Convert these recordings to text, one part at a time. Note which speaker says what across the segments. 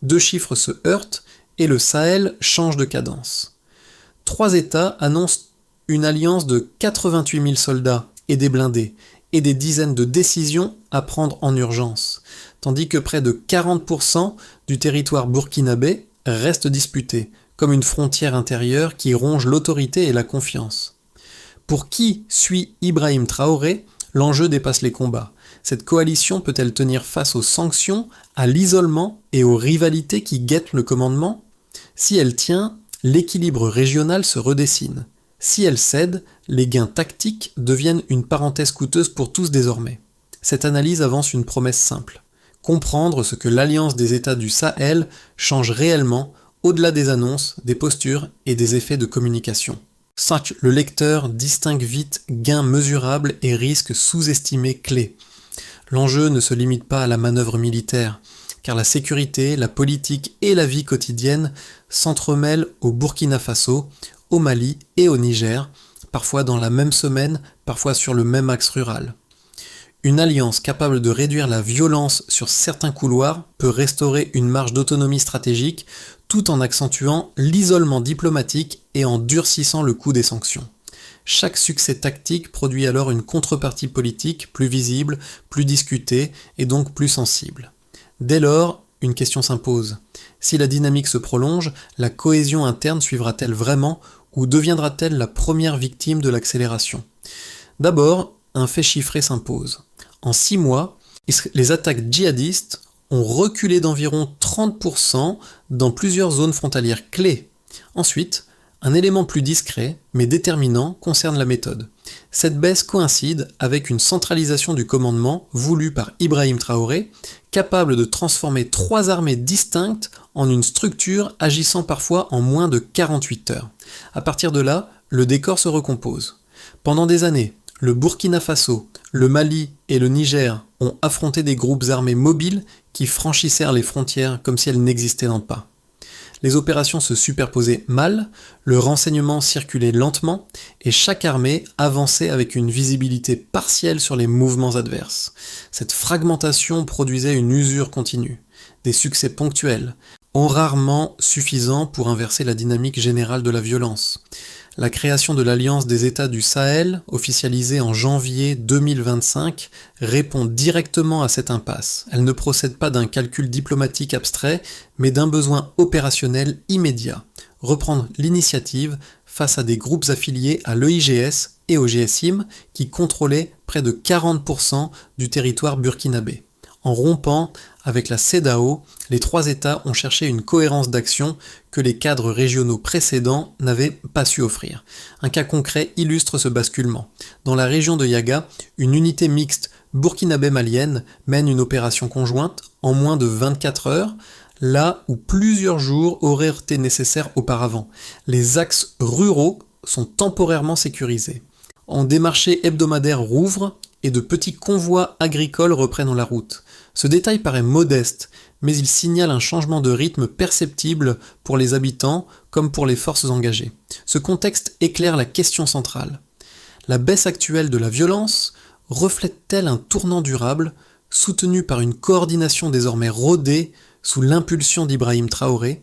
Speaker 1: Deux chiffres se heurtent et le Sahel change de cadence. Trois États annoncent une alliance de 88 000 soldats et des blindés, et des dizaines de décisions à prendre en urgence, tandis que près de 40% du territoire burkinabé reste disputé, comme une frontière intérieure qui ronge l'autorité et la confiance. Pour qui suit Ibrahim Traoré, l'enjeu dépasse les combats. Cette coalition peut-elle tenir face aux sanctions, à l'isolement et aux rivalités qui guettent le commandement ? Si elle tient, l'équilibre régional se redessine. Si elle cède, les gains tactiques deviennent une parenthèse coûteuse pour tous désormais. Cette analyse avance une promesse simple. Comprendre ce que l'alliance des États du Sahel change réellement au-delà des annonces, des postures et des effets de communication. Sache, le lecteur distingue vite gains mesurables et risques sous-estimés clés. L'enjeu ne se limite pas à la manœuvre militaire, car la sécurité, la politique et la vie quotidienne s'entremêlent au Burkina Faso, au Mali et au Niger, parfois dans la même semaine, parfois sur le même axe rural. Une alliance capable de réduire la violence sur certains couloirs peut restaurer une marge d'autonomie stratégique tout en accentuant l'isolement diplomatique et en durcissant le coût des sanctions. Chaque succès tactique produit alors une contrepartie politique plus visible, plus discutée et donc plus sensible. Dès lors, une question s'impose. Si la dynamique se prolonge, la cohésion interne suivra-t-elle vraiment ou deviendra-t-elle la première victime de l'accélération ? D'abord, un fait chiffré s'impose. En 6 mois, les attaques djihadistes ont reculé d'environ 30% dans plusieurs zones frontalières clés. Ensuite, un élément plus discret, mais déterminant, concerne la méthode. Cette baisse coïncide avec une centralisation du commandement voulue par Ibrahim Traoré, capable de transformer 3 armées distinctes en une structure agissant parfois en moins de 48 heures. À partir de là, le décor se recompose. Pendant des années, le Burkina Faso, le Mali et le Niger ont affronté des groupes armés mobiles qui franchissèrent les frontières comme si elles n'existaient pas. Les opérations se superposaient mal, le renseignement circulait lentement et chaque armée avançait avec une visibilité partielle sur les mouvements adverses. Cette fragmentation produisait une usure continue, des succès ponctuels, rarement suffisants pour inverser la dynamique générale de la violence. La création de l'Alliance des États du Sahel, officialisée en janvier 2025, répond directement à cette impasse. Elle ne procède pas d'un calcul diplomatique abstrait, mais d'un besoin opérationnel immédiat. Reprendre l'initiative face à des groupes affiliés à l'EIGS et au GSIM qui contrôlaient près de 40% du territoire burkinabé. En rompant avec la CEDEAO, les 3 États ont cherché une cohérence d'action que les cadres régionaux précédents n'avaient pas su offrir. Un cas concret illustre ce basculement. Dans la région de Yaga, une unité mixte burkinabé-malienne mène une opération conjointe en moins de 24 heures, là où plusieurs jours auraient été nécessaires auparavant. Les axes ruraux sont temporairement sécurisés. Des marchés hebdomadaires rouvrent et de petits convois agricoles reprennent la route. Ce détail paraît modeste, mais il signale un changement de rythme perceptible pour les habitants comme pour les forces engagées. Ce contexte éclaire la question centrale. La baisse actuelle de la violence reflète-t-elle un tournant durable, soutenu par une coordination désormais rodée sous l'impulsion d'Ibrahim Traoré,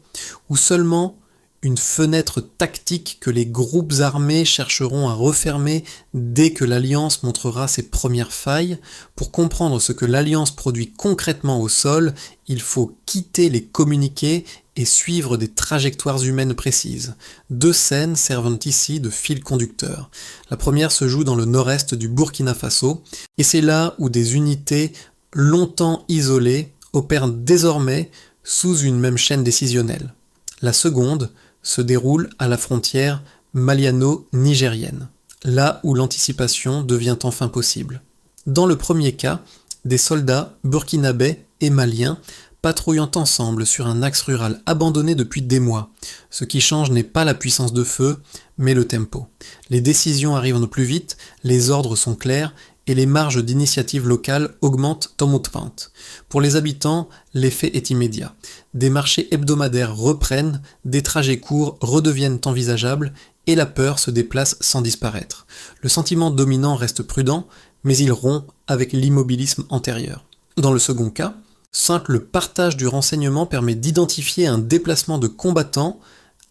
Speaker 1: ou seulement une fenêtre tactique que les groupes armés chercheront à refermer dès que l'Alliance montrera ses premières failles? Pour comprendre ce que l'Alliance produit concrètement au sol, il faut quitter les communiqués et suivre des trajectoires humaines précises. 2 scènes servent ici de fil conducteur. La première se joue dans le nord-est du Burkina Faso, et c'est là où des unités longtemps isolées opèrent désormais sous une même chaîne décisionnelle. La seconde se déroule à la frontière maliano-nigérienne, là où l'anticipation devient enfin possible. Dans le premier cas, des soldats burkinabés et maliens patrouillant ensemble sur un axe rural abandonné depuis des mois. Ce qui change n'est pas la puissance de feu, mais le tempo. Les décisions arrivent plus vite, les ordres sont clairs, et les marges d'initiative locale augmentent tombouctante. Pour les habitants, l'effet est immédiat. Des marchés hebdomadaires reprennent, des trajets courts redeviennent envisageables, et la peur se déplace sans disparaître. Le sentiment dominant reste prudent, mais il rompt avec l'immobilisme antérieur. Dans le second cas, Simple, le partage du renseignement permet d'identifier un déplacement de combattants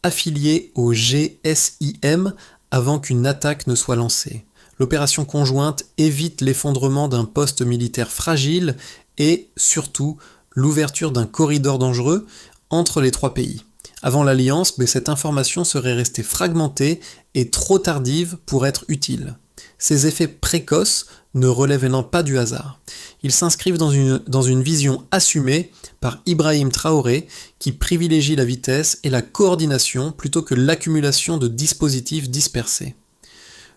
Speaker 1: affiliés au GSIM avant qu'une attaque ne soit lancée. L'opération conjointe évite l'effondrement d'un poste militaire fragile et, surtout, l'ouverture d'un corridor dangereux entre les trois pays. Avant l'Alliance, mais cette information serait restée fragmentée et trop tardive pour être utile. Ces effets précoces ne relèvent pas du hasard. Ils s'inscrivent dans une vision assumée par Ibrahim Traoré qui privilégie la vitesse et la coordination plutôt que l'accumulation de dispositifs dispersés.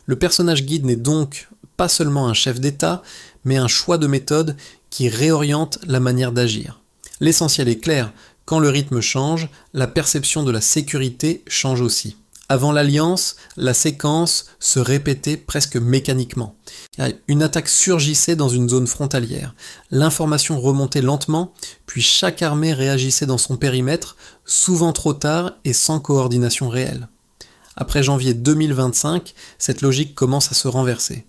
Speaker 1: Le personnage guide n'est donc pas seulement un chef d'État, mais un choix de méthode qui réoriente la manière d'agir. L'essentiel est clair, quand le rythme change, la perception de la sécurité change aussi. Avant l'Alliance, la séquence se répétait presque mécaniquement. Une attaque surgissait dans une zone frontalière. L'information remontait lentement, puis chaque armée réagissait dans son périmètre, souvent trop tard et sans coordination réelle. Après janvier 2025, cette logique commence à se renverser.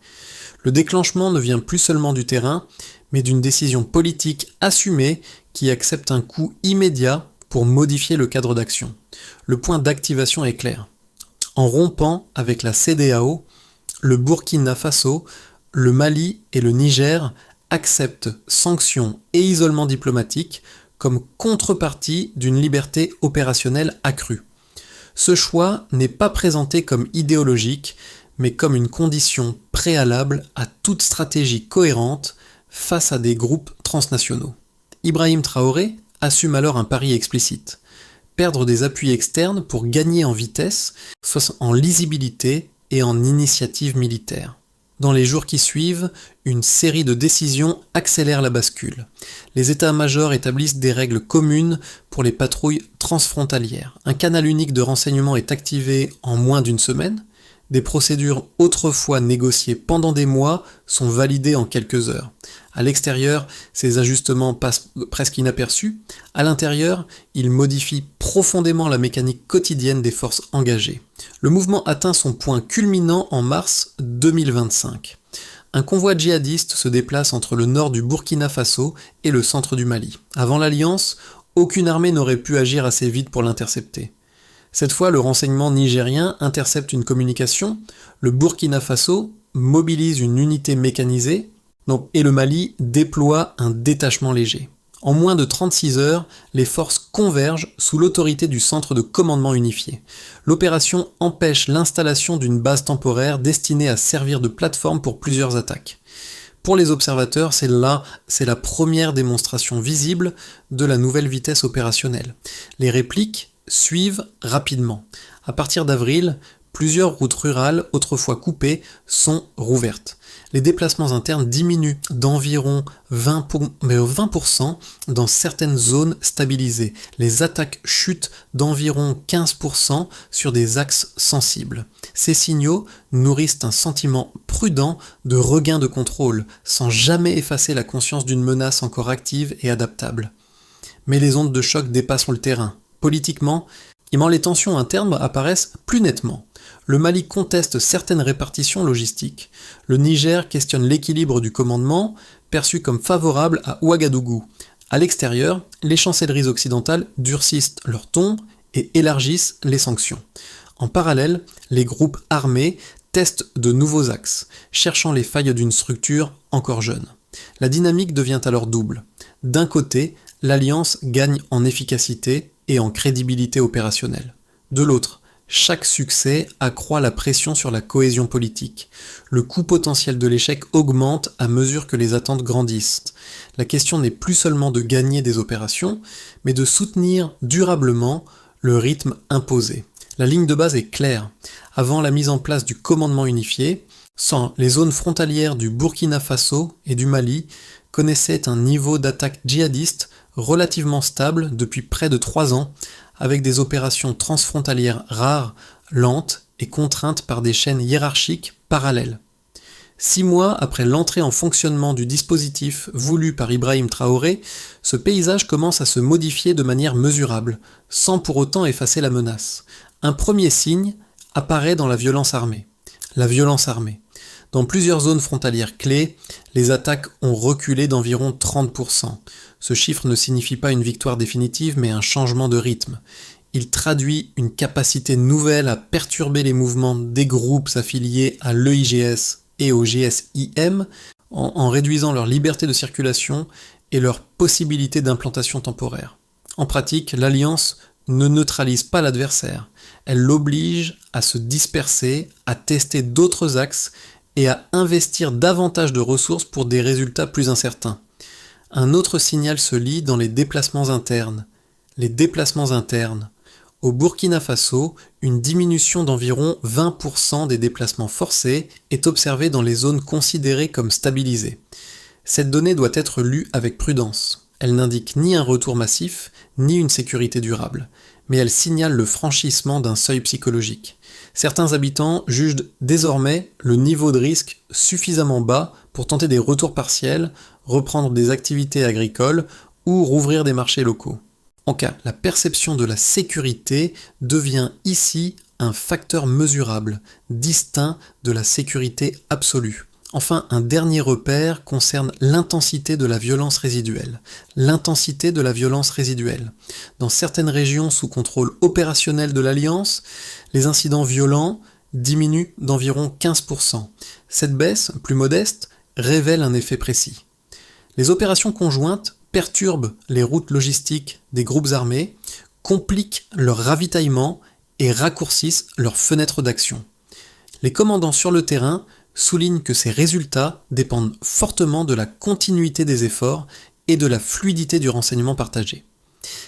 Speaker 1: Le déclenchement ne vient plus seulement du terrain, mais d'une décision politique assumée qui accepte un coût immédiat pour modifier le cadre d'action. Le point d'activation est clair. En rompant avec la CEDEAO, le Burkina Faso, le Mali et le Niger acceptent sanctions et isolement diplomatique comme contrepartie d'une liberté opérationnelle accrue. Ce choix n'est pas présenté comme idéologique, mais comme une condition préalable à toute stratégie cohérente face à des groupes transnationaux. Ibrahim Traoré assume alors un pari explicite. Perdre des appuis externes pour gagner en vitesse, en lisibilité et en initiative militaire. Dans les jours qui suivent, une série de décisions accélère la bascule. Les états-majors établissent des règles communes pour les patrouilles transfrontalières. Un canal unique de renseignement est activé en moins d'une semaine. Des procédures autrefois négociées pendant des mois sont validées en quelques heures. À l'extérieur, ces ajustements passent presque inaperçus. À l'intérieur, ils modifient profondément la mécanique quotidienne des forces engagées. Le mouvement atteint son point culminant en mars 2025. Un convoi djihadiste se déplace entre le nord du Burkina Faso et le centre du Mali. Avant l'Alliance, aucune armée n'aurait pu agir assez vite pour l'intercepter. Cette fois, le renseignement nigérien intercepte une communication, le Burkina Faso mobilise une unité mécanisée, et le Mali déploie un détachement léger. En moins de 36 heures, les forces convergent sous l'autorité du centre de commandement unifié. L'opération empêche l'installation d'une base temporaire destinée à servir de plateforme pour plusieurs attaques. Pour les observateurs, c'est la première démonstration visible de la nouvelle vitesse opérationnelle. Les répliques suivent rapidement. À partir d'avril, plusieurs routes rurales, autrefois coupées, sont rouvertes. Les déplacements internes diminuent d'environ 20% dans certaines zones stabilisées. Les attaques chutent d'environ 15% sur des axes sensibles. Ces signaux nourrissent un sentiment prudent de regain de contrôle, sans jamais effacer la conscience d'une menace encore active et adaptable. Mais les ondes de choc dépassent le terrain. Politiquement, les tensions internes apparaissent plus nettement. Le Mali conteste certaines répartitions logistiques. Le Niger questionne l'équilibre du commandement, perçu comme favorable à Ouagadougou. À l'extérieur, les chancelleries occidentales durcissent leur ton et élargissent les sanctions. En parallèle, les groupes armés testent de nouveaux axes, cherchant les failles d'une structure encore jeune. La dynamique devient alors double. D'un côté, l'alliance gagne en efficacité et en crédibilité opérationnelle. De l'autre, chaque succès accroît la pression sur la cohésion politique. Le coût potentiel de l'échec augmente à mesure que les attentes grandissent. La question n'est plus seulement de gagner des opérations, mais de soutenir durablement le rythme imposé. La ligne de base est claire. Avant la mise en place du commandement unifié, les zones frontalières du Burkina Faso et du Mali connaissaient un niveau d'attaque djihadiste relativement stable depuis près de 3 ans, avec des opérations transfrontalières rares, lentes et contraintes par des chaînes hiérarchiques parallèles. 6 mois après l'entrée en fonctionnement du dispositif voulu par Ibrahim Traoré, ce paysage commence à se modifier de manière mesurable, sans pour autant effacer la menace. Un premier signe apparaît dans la violence armée. La violence armée. Dans plusieurs zones frontalières clés, les attaques ont reculé d'environ 30%. Ce chiffre ne signifie pas une victoire définitive, mais un changement de rythme. Il traduit une capacité nouvelle à perturber les mouvements des groupes affiliés à l'EIGS et au GSIM en réduisant leur liberté de circulation et leur possibilité d'implantation temporaire. En pratique, l'Alliance ne neutralise pas l'adversaire, elle l'oblige à se disperser, à tester d'autres axes et à investir davantage de ressources pour des résultats plus incertains. Un autre signal se lit dans les déplacements internes. Les déplacements internes. Au Burkina Faso, une diminution d'environ 20% des déplacements forcés est observée dans les zones considérées comme stabilisées. Cette donnée doit être lue avec prudence. Elle n'indique ni un retour massif, ni une sécurité durable, mais elle signale le franchissement d'un seuil psychologique. Certains habitants jugent désormais le niveau de risque suffisamment bas pour tenter des retours partiels, reprendre des activités agricoles ou rouvrir des marchés locaux. En cas, la perception de la sécurité devient ici un facteur mesurable, distinct de la sécurité absolue. Enfin, un dernier repère concerne l'intensité de la violence résiduelle. L'intensité de la violence résiduelle. Dans certaines régions sous contrôle opérationnel de l'Alliance, les incidents violents diminuent d'environ 15%. Cette baisse, plus modeste, révèle un effet précis. Les opérations conjointes perturbent les routes logistiques des groupes armés, compliquent leur ravitaillement et raccourcissent leurs fenêtres d'action. Les commandants sur le terrain souligne que ces résultats dépendent fortement de la continuité des efforts et de la fluidité du renseignement partagé.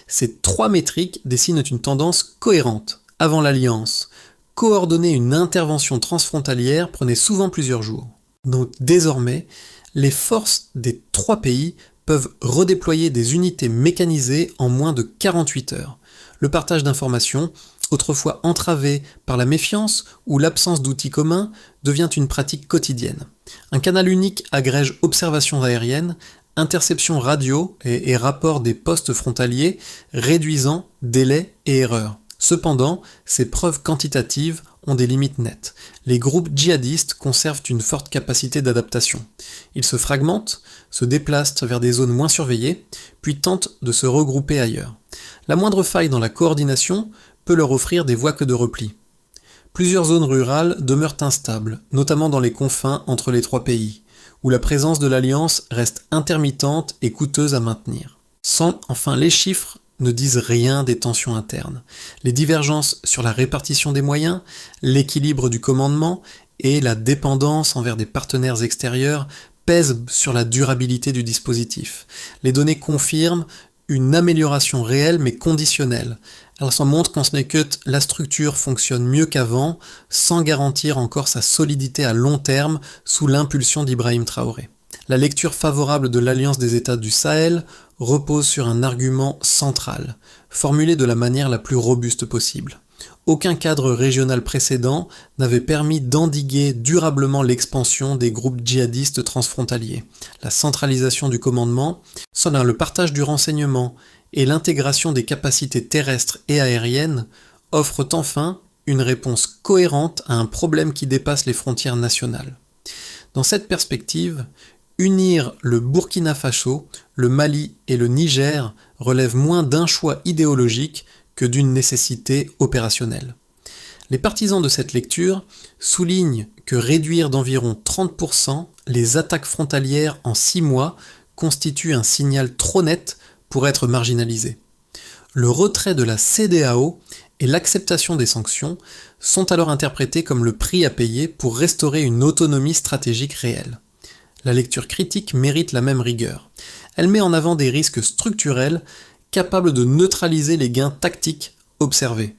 Speaker 1: Ces trois métriques dessinent une tendance cohérente. Avant l'Alliance, coordonner une intervention transfrontalière prenait souvent plusieurs jours. Donc désormais, les forces des trois pays peuvent redéployer des unités mécanisées en moins de 48 heures. Le partage d'informations, autrefois entravé par la méfiance ou l'absence d'outils communs, devient une pratique quotidienne. Un canal unique agrège observations aériennes, interceptions radio et rapports des postes frontaliers, réduisant délais et erreurs. Cependant, ces preuves quantitatives ont des limites nettes. Les groupes djihadistes conservent une forte capacité d'adaptation. Ils se fragmentent, se déplacent vers des zones moins surveillées, puis tentent de se regrouper ailleurs. La moindre faille dans la coordination peut leur offrir des voies que de repli. Plusieurs zones rurales demeurent instables, notamment dans les confins entre les trois pays, où la présence de l'Alliance reste intermittente et coûteuse à maintenir. Enfin, les chiffres ne disent rien des tensions internes. Les divergences sur la répartition des moyens, l'équilibre du commandement et la dépendance envers des partenaires extérieurs pèsent sur la durabilité du dispositif. Les données confirment une amélioration réelle mais conditionnelle. Elle s'en montre qu'en Snakut, la structure fonctionne mieux qu'avant, sans garantir encore sa solidité à long terme sous l'impulsion d'Ibrahim Traoré. La lecture favorable de l'Alliance des États du Sahel repose sur un argument central, formulé de la manière la plus robuste possible. Aucun cadre régional précédent n'avait permis d'endiguer durablement l'expansion des groupes djihadistes transfrontaliers. La centralisation du commandement, le partage du renseignement et l'intégration des capacités terrestres et aériennes offrent enfin une réponse cohérente à un problème qui dépasse les frontières nationales. Dans cette perspective, unir le Burkina Faso, le Mali et le Niger relève moins d'un choix idéologique que d'une nécessité opérationnelle. Les partisans de cette lecture soulignent que réduire d'environ 30% les attaques frontalières en 6 mois constitue un signal trop net pour être marginalisé. Le retrait de la CEDEAO et l'acceptation des sanctions sont alors interprétés comme le prix à payer pour restaurer une autonomie stratégique réelle. La lecture critique mérite la même rigueur. Elle met en avant des risques structurels capables de neutraliser les gains tactiques observés.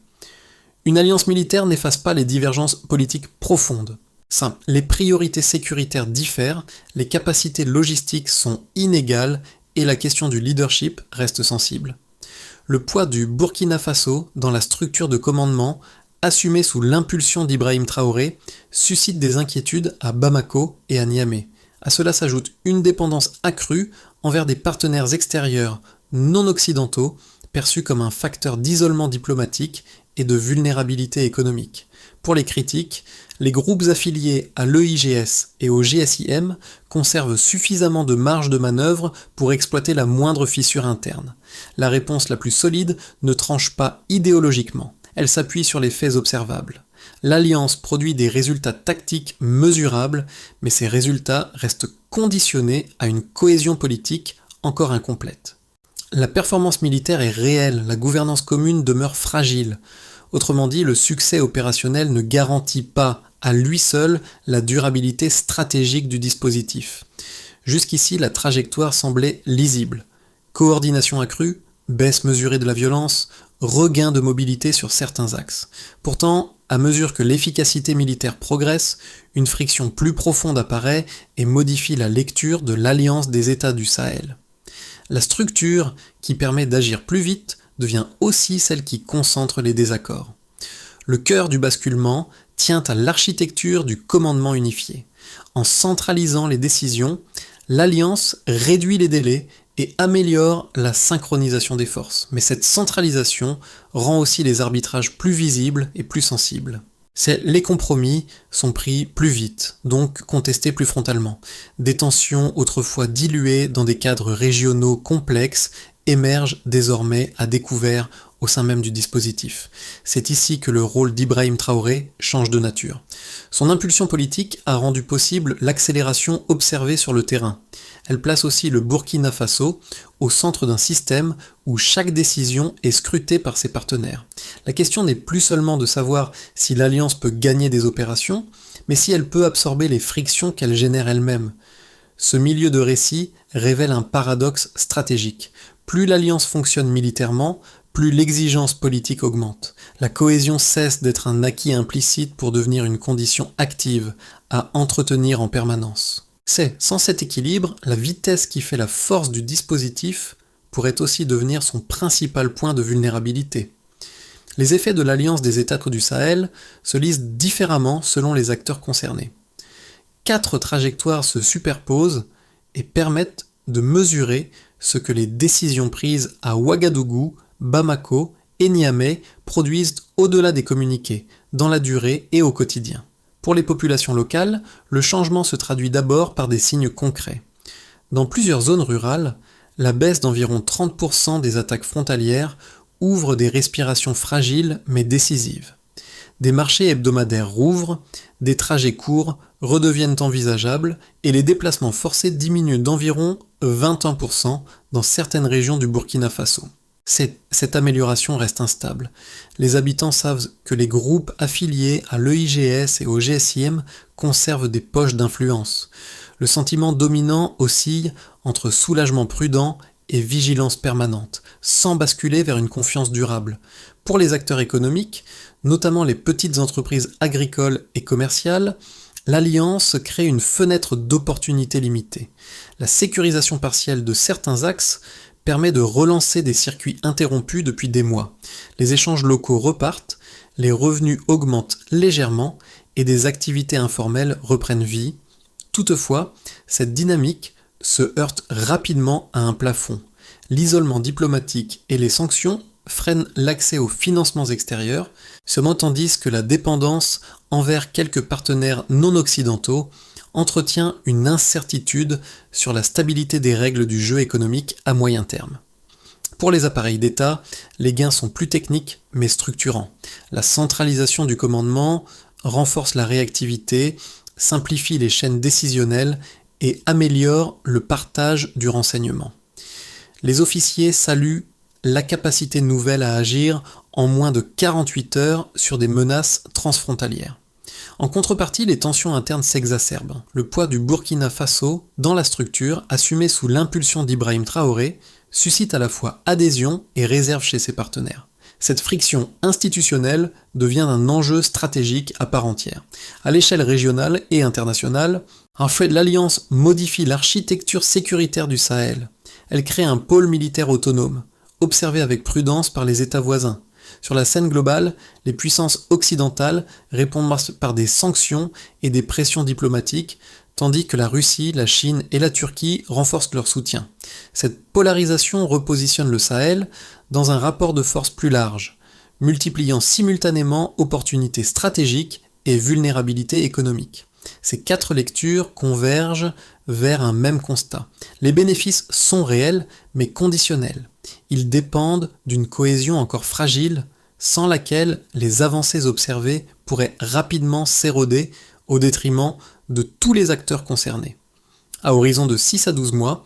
Speaker 1: Une alliance militaire n'efface pas les divergences politiques profondes. Simple, les priorités sécuritaires diffèrent, les capacités logistiques sont inégales et la question du leadership reste sensible. Le poids du Burkina Faso dans la structure de commandement, assumé sous l'impulsion d'Ibrahim Traoré, suscite des inquiétudes à Bamako et à Niamey. À cela s'ajoute une dépendance accrue envers des partenaires extérieurs non occidentaux, perçu comme un facteur d'isolement diplomatique et de vulnérabilité économique. Pour les critiques, les groupes affiliés à l'EIGS et au GSIM conservent suffisamment de marge de manœuvre pour exploiter la moindre fissure interne. La réponse la plus solide ne tranche pas idéologiquement, elle s'appuie sur les faits observables. L'alliance produit des résultats tactiques mesurables, mais ces résultats restent conditionnés à une cohésion politique encore incomplète. La performance militaire est réelle, la gouvernance commune demeure fragile. Autrement dit, le succès opérationnel ne garantit pas à lui seul la durabilité stratégique du dispositif. Jusqu'ici, la trajectoire semblait lisible. Coordination accrue, baisse mesurée de la violence, regain de mobilité sur certains axes. Pourtant, à mesure que l'efficacité militaire progresse, une friction plus profonde apparaît et modifie la lecture de l'alliance des États du Sahel. La structure qui permet d'agir plus vite devient aussi celle qui concentre les désaccords. Le cœur du basculement tient à l'architecture du commandement unifié. En centralisant les décisions, l'alliance réduit les délais et améliore la synchronisation des forces. Mais cette centralisation rend aussi les arbitrages plus visibles et plus sensibles. Les compromis sont pris plus vite, donc contestés plus frontalement. Des tensions autrefois diluées dans des cadres régionaux complexes émergent désormais à découvert au sein même du dispositif. C'est ici que le rôle d'Ibrahim Traoré change de nature. Son impulsion politique a rendu possible l'accélération observée sur le terrain. Elle place aussi le Burkina Faso au centre d'un système où chaque décision est scrutée par ses partenaires. La question n'est plus seulement de savoir si l'alliance peut gagner des opérations, mais si elle peut absorber les frictions qu'elle génère elle-même. Ce milieu de récit révèle un paradoxe stratégique. Plus l'alliance fonctionne militairement, plus l'exigence politique augmente. La cohésion cesse d'être un acquis implicite pour devenir une condition active à entretenir en permanence. Sans cet équilibre, la vitesse qui fait la force du dispositif pourrait aussi devenir son principal point de vulnérabilité. Les effets de l'alliance des États du Sahel se lisent différemment selon les acteurs concernés. 4 trajectoires se superposent et permettent de mesurer ce que les décisions prises à Ouagadougou, Bamako et Niamey produisent au-delà des communiqués, dans la durée et au quotidien. Pour les populations locales, le changement se traduit d'abord par des signes concrets. Dans plusieurs zones rurales, la baisse d'environ 30% des attaques frontalières ouvre des respirations fragiles mais décisives. Des marchés hebdomadaires rouvrent, des trajets courts redeviennent envisageables et les déplacements forcés diminuent d'environ 21% dans certaines régions du Burkina Faso. Cette amélioration reste instable. Les habitants savent que les groupes affiliés à l'EIGS et au GSIM conservent des poches d'influence. Le sentiment dominant oscille entre soulagement prudent et vigilance permanente, sans basculer vers une confiance durable. Pour les acteurs économiques, notamment les petites entreprises agricoles et commerciales, l'alliance crée une fenêtre d'opportunité limitée. La sécurisation partielle de certains axes permet de relancer des circuits interrompus depuis des mois. Les échanges locaux repartent, les revenus augmentent légèrement et des activités informelles reprennent vie. Toutefois, cette dynamique se heurte rapidement à un plafond. L'isolement diplomatique et les sanctions freinent l'accès aux financements extérieurs, tandis que la dépendance envers quelques partenaires non occidentaux entretient une incertitude sur la stabilité des règles du jeu économique à moyen terme. Pour les appareils d'État, les gains sont plus techniques mais structurants. La centralisation du commandement renforce la réactivité, simplifie les chaînes décisionnelles et améliore le partage du renseignement. Les officiers saluent la capacité nouvelle à agir en moins de 48 heures sur des menaces transfrontalières. En contrepartie, les tensions internes s'exacerbent. Le poids du Burkina Faso dans la structure, assumé sous l'impulsion d'Ibrahim Traoré, suscite à la fois adhésion et réserve chez ses partenaires. Cette friction institutionnelle devient un enjeu stratégique à part entière. À l'échelle régionale et internationale, en fait, l'Alliance modifie l'architecture sécuritaire du Sahel. Elle crée un pôle militaire autonome, observé avec prudence par les États voisins. Sur la scène globale, les puissances occidentales répondent par des sanctions et des pressions diplomatiques, tandis que la Russie, la Chine et la Turquie renforcent leur soutien. Cette polarisation repositionne le Sahel dans un rapport de force plus large, multipliant simultanément opportunités stratégiques et vulnérabilité économique. Ces 4 lectures convergent vers un même constat. Les bénéfices sont réels, mais conditionnels. Ils dépendent d'une cohésion encore fragile, sans laquelle les avancées observées pourraient rapidement s'éroder au détriment de tous les acteurs concernés. À horizon de 6 à 12 mois,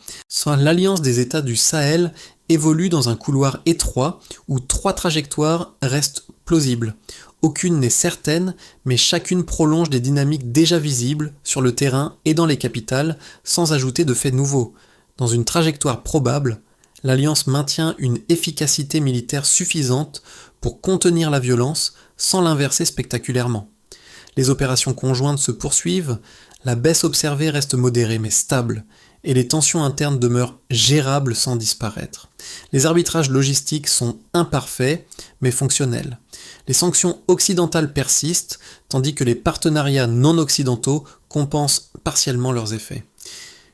Speaker 1: l'Alliance des États du Sahel évolue dans un couloir étroit où 3 trajectoires restent plausibles. Aucune n'est certaine, mais chacune prolonge des dynamiques déjà visibles sur le terrain et dans les capitales, sans ajouter de faits nouveaux. Dans une trajectoire probable, l'Alliance maintient une efficacité militaire suffisante pour contenir la violence sans l'inverser spectaculairement. Les opérations conjointes se poursuivent, la baisse observée reste modérée mais stable, et les tensions internes demeurent gérables sans disparaître. Les arbitrages logistiques sont imparfaits mais fonctionnels. Les sanctions occidentales persistent, tandis que les partenariats non occidentaux compensent partiellement leurs effets.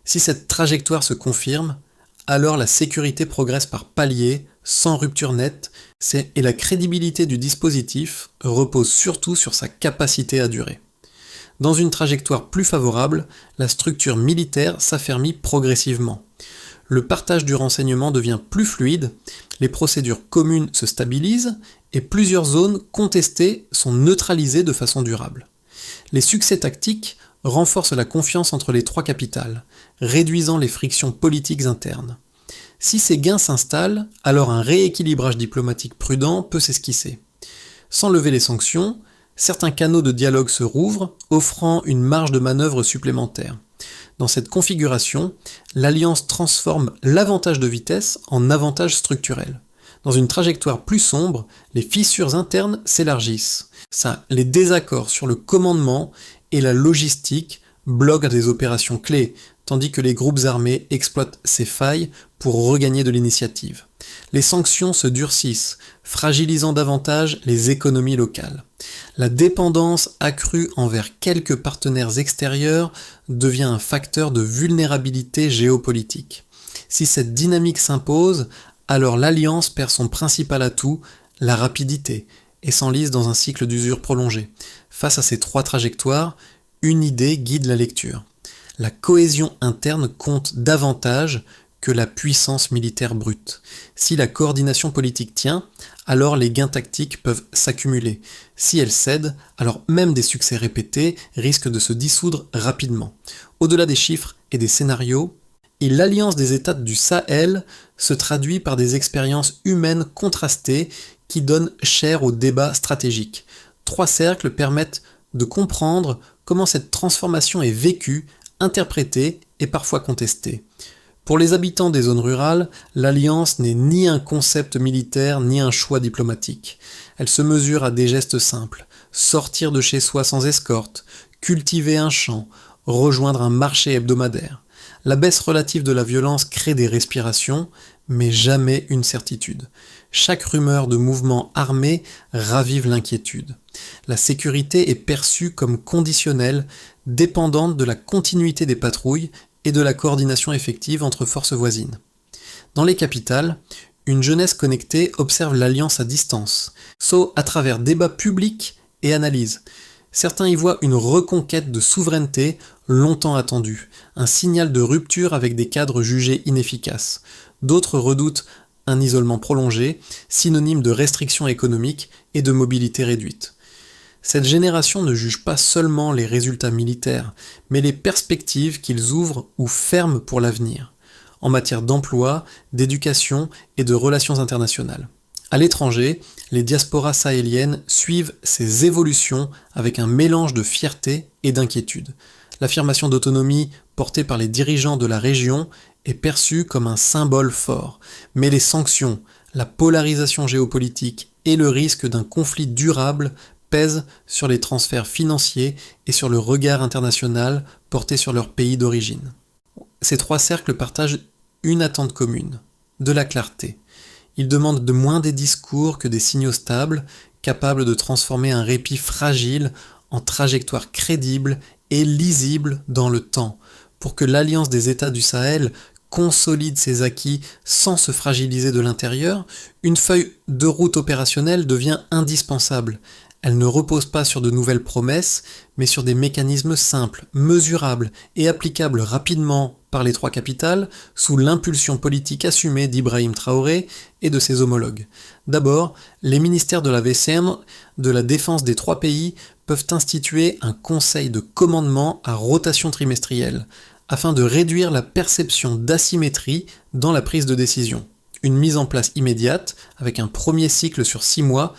Speaker 1: Si cette trajectoire se confirme, alors la sécurité progresse par paliers, sans rupture nette, et la crédibilité du dispositif repose surtout sur sa capacité à durer. Dans une trajectoire plus favorable, la structure militaire s'affermit progressivement. Le partage du renseignement devient plus fluide, les procédures communes se stabilisent et plusieurs zones contestées sont neutralisées de façon durable. Les succès tactiques renforcent la confiance entre les 3 capitales, réduisant les frictions politiques internes. Si ces gains s'installent, alors un rééquilibrage diplomatique prudent peut s'esquisser. Sans lever les sanctions, certains canaux de dialogue se rouvrent, offrant une marge de manœuvre supplémentaire. Dans cette configuration, l'Alliance transforme l'avantage de vitesse en avantage structurel. Dans une trajectoire plus sombre, les fissures internes s'élargissent. Les désaccords sur le commandement et la logistique bloquent des opérations clés, tandis que les groupes armés exploitent ces failles pour regagner de l'initiative. Les sanctions se durcissent, fragilisant davantage les économies locales. La dépendance accrue envers quelques partenaires extérieurs devient un facteur de vulnérabilité géopolitique. Si cette dynamique s'impose, alors l'Alliance perd son principal atout, la rapidité, et s'enlise dans un cycle d'usure prolongé. Face à ces 3 trajectoires, une idée guide la lecture. La cohésion interne compte davantage que la puissance militaire brute. Si la coordination politique tient, alors les gains tactiques peuvent s'accumuler. Si elle cède, alors même des succès répétés risquent de se dissoudre rapidement. Au-delà des chiffres et des scénarios, l'Alliance des États du Sahel se traduit par des expériences humaines contrastées qui donnent chair au débat stratégique. 3 cercles permettent de comprendre comment cette transformation est vécue, interprétée et parfois contestée. Pour les habitants des zones rurales, l'alliance n'est ni un concept militaire ni un choix diplomatique. Elle se mesure à des gestes simples: sortir de chez soi sans escorte, cultiver un champ, rejoindre un marché hebdomadaire. La baisse relative de la violence crée des respirations, mais jamais une certitude. Chaque rumeur de mouvement armé ravive l'inquiétude. La sécurité est perçue comme conditionnelle, dépendante de la continuité des patrouilles et de la coordination effective entre forces voisines. Dans les capitales, une jeunesse connectée observe l'alliance à distance, à travers débats publics et analyses. Certains y voient une reconquête de souveraineté longtemps attendue, un signal de rupture avec des cadres jugés inefficaces. D'autres redoutent un isolement prolongé, synonyme de restrictions économiques et de mobilité réduite. Cette génération ne juge pas seulement les résultats militaires, mais les perspectives qu'ils ouvrent ou ferment pour l'avenir, en matière d'emploi, d'éducation et de relations internationales. À l'étranger, les diasporas sahéliennes suivent ces évolutions avec un mélange de fierté et d'inquiétude. L'affirmation d'autonomie portée par les dirigeants de la région est perçue comme un symbole fort, mais les sanctions, la polarisation géopolitique et le risque d'un conflit durable pèsent sur les transferts financiers et sur le regard international porté sur leur pays d'origine. Ces 3 cercles partagent une attente commune: de la clarté. Ils demandent de moins des discours que des signaux stables, capables de transformer un répit fragile en trajectoire crédible et lisible dans le temps, pour que l'Alliance des États du Sahel consolide ses acquis sans se fragiliser de l'intérieur, une feuille de route opérationnelle devient indispensable. Elle ne repose pas sur de nouvelles promesses, mais sur des mécanismes simples, mesurables et applicables rapidement par les trois capitales, sous l'impulsion politique assumée d'Ibrahim Traoré et de ses homologues. D'abord, les ministères de la VCM, de la défense des trois pays, peuvent instituer un conseil de commandement à rotation trimestrielle, afin de réduire la perception d'asymétrie dans la prise de décision. Une mise en place immédiate, avec un premier cycle sur 6 mois,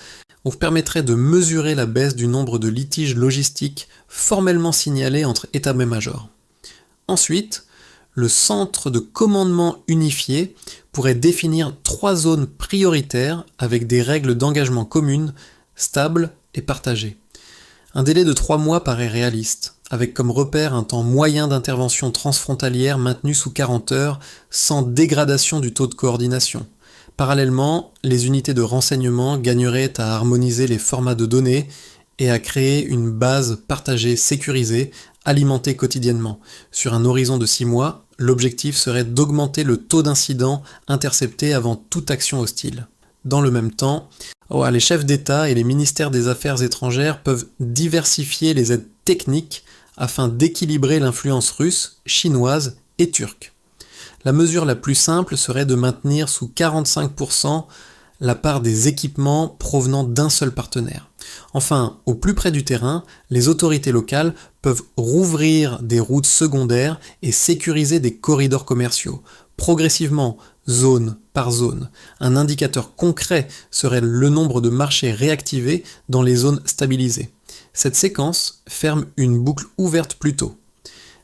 Speaker 1: vous permettrait de mesurer la baisse du nombre de litiges logistiques formellement signalés entre états-majors. Ensuite, le centre de commandement unifié pourrait définir 3 zones prioritaires avec des règles d'engagement communes, stables et partagées. Un délai de 3 mois paraît réaliste, avec comme repère un temps moyen d'intervention transfrontalière maintenu sous 40 heures sans dégradation du taux de coordination. Parallèlement, les unités de renseignement gagneraient à harmoniser les formats de données et à créer une base partagée sécurisée, alimentée quotidiennement. Sur un horizon de 6 mois, l'objectif serait d'augmenter le taux d'incidents interceptés avant toute action hostile. Dans le même temps, les chefs d'État et les ministères des Affaires étrangères peuvent diversifier les aides techniques afin d'équilibrer l'influence russe, chinoise et turque. La mesure la plus simple serait de maintenir sous 45% la part des équipements provenant d'un seul partenaire. Enfin, au plus près du terrain, les autorités locales peuvent rouvrir des routes secondaires et sécuriser des corridors commerciaux, progressivement, zone par zone. Un indicateur concret serait le nombre de marchés réactivés dans les zones stabilisées. Cette séquence ferme une boucle ouverte plus tôt.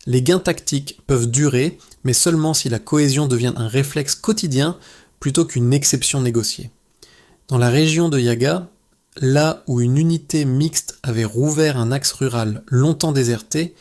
Speaker 1: Les gains tactiques peuvent durer, mais seulement si la cohésion devient un réflexe quotidien plutôt qu'une exception négociée. Dans la région de Yaga, là où une unité mixte avait rouvert un axe rural longtemps déserté,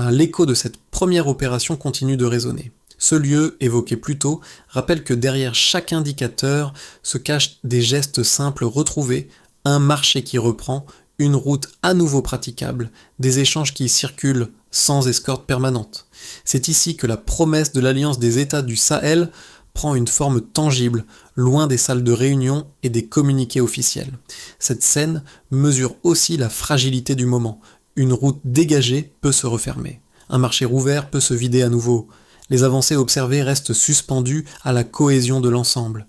Speaker 1: l'écho de cette première opération continue de résonner. Ce lieu, évoqué plus tôt, rappelle que derrière chaque indicateur se cachent des gestes simples retrouvés, un marché qui reprend, une route à nouveau praticable, des échanges qui circulent sans escorte permanente. C'est ici que la promesse de l'Alliance des États du Sahel prend une forme tangible, loin des salles de réunion et des communiqués officiels. Cette scène mesure aussi la fragilité du moment. Une route dégagée peut se refermer. Un marché rouvert peut se vider à nouveau. Les avancées observées restent suspendues à la cohésion de l'ensemble.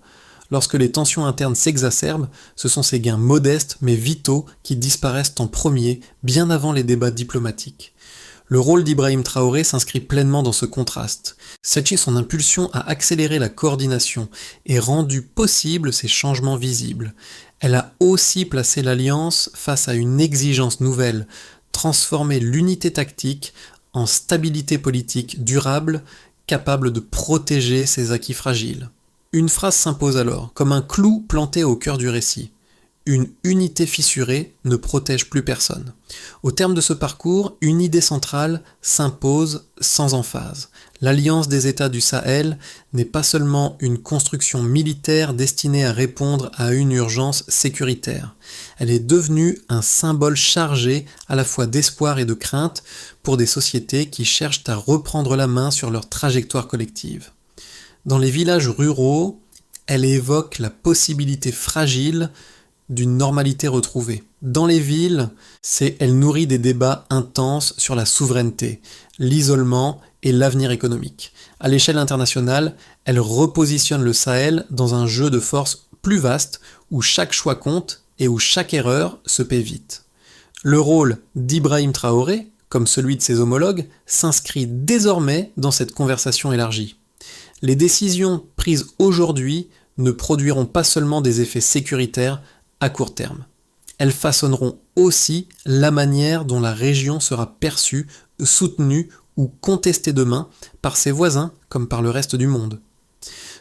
Speaker 1: Lorsque les tensions internes s'exacerbent, ce sont ces gains modestes mais vitaux qui disparaissent en premier, bien avant les débats diplomatiques. Le rôle d'Ibrahim Traoré s'inscrit pleinement dans ce contraste. Sachez son impulsion à accélérer la coordination et rendu possible ces changements visibles. Elle a aussi placé l'Alliance face à une exigence nouvelle, transformer l'unité tactique en stabilité politique durable, capable de protéger ses acquis fragiles. Une phrase s'impose alors, comme un clou planté au cœur du récit. Une unité fissurée ne protège plus personne. Au terme de ce parcours, une idée centrale s'impose sans emphase. L'Alliance des États du Sahel n'est pas seulement une construction militaire destinée à répondre à une urgence sécuritaire. Elle est devenue un symbole chargé à la fois d'espoir et de crainte pour des sociétés qui cherchent à reprendre la main sur leur trajectoire collective. Dans les villages ruraux, elle évoque la possibilité fragile d'une normalité retrouvée. Dans les villes, elle nourrit des débats intenses sur la souveraineté, l'isolement et l'avenir économique. À l'échelle internationale, elle repositionne le Sahel dans un jeu de force plus vaste où chaque choix compte et où chaque erreur se paie vite. Le rôle d'Ibrahim Traoré, comme celui de ses homologues, s'inscrit désormais dans cette conversation élargie. Les décisions prises aujourd'hui ne produiront pas seulement des effets sécuritaires à court terme. Elles façonneront aussi la manière dont la région sera perçue, soutenue ou contestée demain par ses voisins comme par le reste du monde.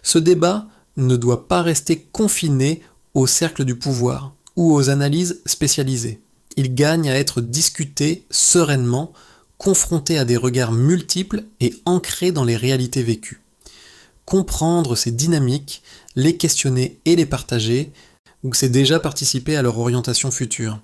Speaker 1: Ce débat ne doit pas rester confiné au cercle du pouvoir ou aux analyses spécialisées. Il gagne à être discuté sereinement, confronté à des regards multiples et ancré dans les réalités vécues. Comprendre ces dynamiques, les questionner et les partager, c'est déjà participer à leur orientation future.